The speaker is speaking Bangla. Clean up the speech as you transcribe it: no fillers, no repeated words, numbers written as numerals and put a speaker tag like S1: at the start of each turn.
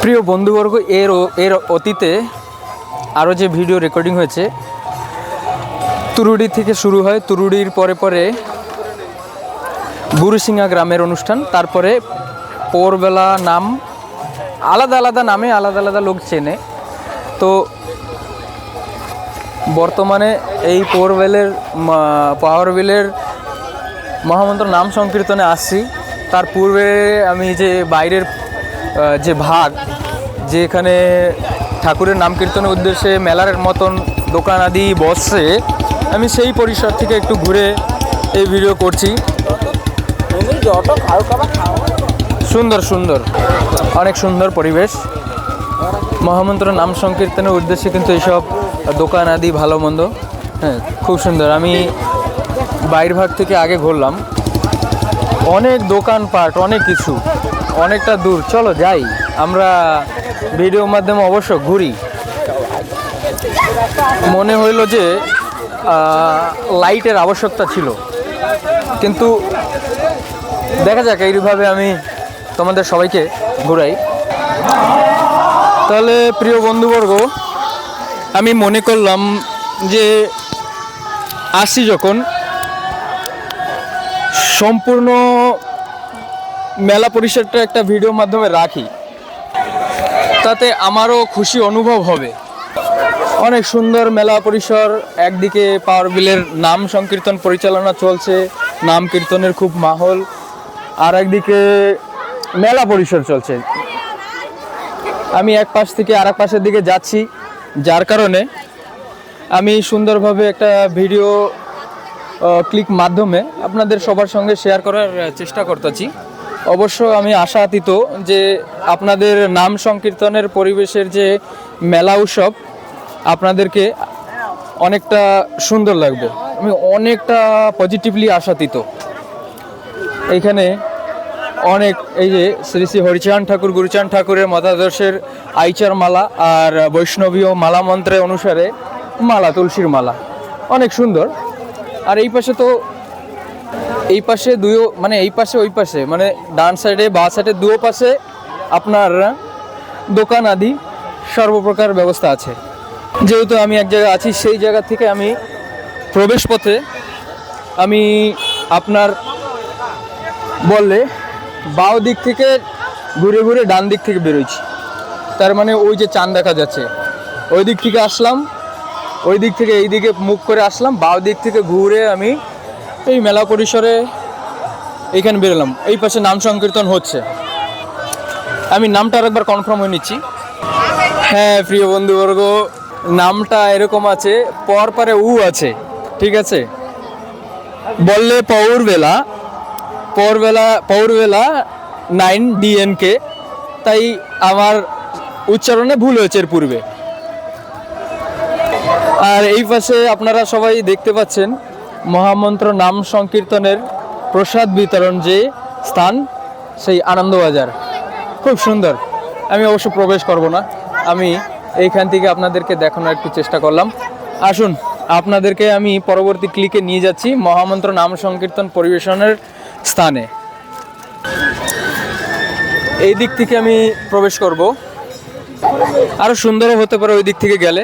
S1: প্রিয় বন্ধুবর্গ, এর অতীতে আরও যে ভিডিও রেকর্ডিং হয়েছে, তুরুডি থেকে শুরু হয়, তুরুডির পরে পরে বুড়িসিংহা গ্রামের অনুষ্ঠান, তারপরে পৌরবেলা নাম আলাদা আলাদা নামে আলাদা আলাদা লোক চেনে। তো বর্তমানে এই পাওয়ারবিলের মহামন্ত্র নাম সংকীর্তনে আসছি। তার পূর্বে আমি যে বাইরের যে ভাগ, যে এখানে ঠাকুরের নাম কীর্তনের উদ্দেশ্যে মেলার মতন দোকান আদি বসছে, আমি সেই পরিসর থেকে একটু ঘুরে এই ভিডিও করছি। সুন্দর সুন্দর, অনেক সুন্দর পরিবেশ। মহামন্ত্র নাম সংকীর্তনের উদ্দেশ্যে কিন্তু এইসব দোকান আদি ভালো মন্দ, হ্যাঁ, খুব সুন্দর। আমি বাইর ভাগ থেকে আগে ঘুরলাম, অনেক দোকানপাট, অনেক কিছু, অনেকটা দূর। চলো যাই, আমরা ভিডিওর মাধ্যমে অবশ্য ঘুরি। মনে হইল যে লাইটের আবশ্যকতা ছিল, কিন্তু দেখা যাক, এইভাবে আমি তোমাদের সবাইকে ঘুরাই। তাহলে প্রিয় বন্ধুবর্গ, আমি মনে করলাম যে আসি যখন, সম্পূর্ণ মেলা পরিসরটা একটা ভিডিওর মাধ্যমে রাখি, তাতে আমারও খুশি অনুভব হবে। অনেক সুন্দর মেলা পরিসর, একদিকে পাওয়ারবিলের নাম সংকীর্তন পরিচালনা চলছে, নাম কীর্তনের খুব মাহল, আর একদিকে মেলা পরিসর চলছে। আমি এক পাশ থেকে আর এক পাশের দিকে যাচ্ছি, যার কারণে আমি সুন্দরভাবে একটা ভিডিও ক্লিক মাধ্যমে আপনাদের সবার সঙ্গে শেয়ার করার চেষ্টা করতেছি। অবশ্য আমি আশাতীত যে আপনাদের নাম সংকীর্তনের পরিবেশের যে মেলা উৎসব আপনাদেরকে অনেকটা সুন্দর লাগবে, আমি অনেকটা পজিটিভলি আশাতীত। এইখানে অনেক, এই যে শ্রী শ্রী হরিচাঁদ ঠাকুর, গুরুচাঁদ ঠাকুরের মতাদর্শের আইচার মালা আর বৈষ্ণবীয় মালা মন্ত্রের অনুসারে মালা, তুলসীর মালা, অনেক সুন্দর। আর এই পাশে তো, এই পাশে দুই, মানে এই পাশে ওই পাশে, মানে ডান সাইডে বা সাইডে দুও পাশে আপনার দোকান আদি সর্বপ্রকার ব্যবস্থা আছে। যেহেতু আমি এক জায়গায় আছি, সেই জায়গা থেকে আমি প্রবেশ পথে আমি আপনার বললে বাঁ দিক থেকে ঘুরে ঘুরে ডান দিক থেকে বেরোচ্ছি। তার মানে ওই যে চাঁদ দেখা যাচ্ছে, ওই দিক থেকে আসলাম, ওই দিক থেকে এই দিকে মুখ করে আসলাম, বাঁ দিক থেকে ঘুরে আমি এই মেলা পরিসরে এইখানে বেরোলাম। এই পাশে নাম সংকীর্তন হচ্ছে, আমি নামটা আরেকবার কনফার্ম হয়ে নিচ্ছি। হ্যাঁ প্রিয় বন্ধুবর্গ, নামটা এরকম আছে, পর পরে উ আছে, ঠিক আছে। বললে পৌরবেলা 9 DNK, তাই আমার উচ্চারণে ভুল হয়েছে এর পূর্বে। আর এই পাশে আপনারা সবাই দেখতে পাচ্ছেন মহামন্ত্র নাম সংকীর্তনের প্রসাদ বিতরণ যে স্থান, সেই আনন্দবাজার, খুব সুন্দর। আমি অবশ্য প্রবেশ করব না, আমি এইখান থেকে আপনাদেরকে দেখানোর একটু চেষ্টা করলাম। আসুন, আপনাদেরকে আমি পরবর্তী ক্লিকে নিয়ে যাচ্ছি মহামন্ত্র নাম সংকীর্তন পরিবেশনের স্থানে। এই দিক থেকে আমি প্রবেশ করব, আরও সুন্দরও হতে পারে ওই দিক থেকে গেলে।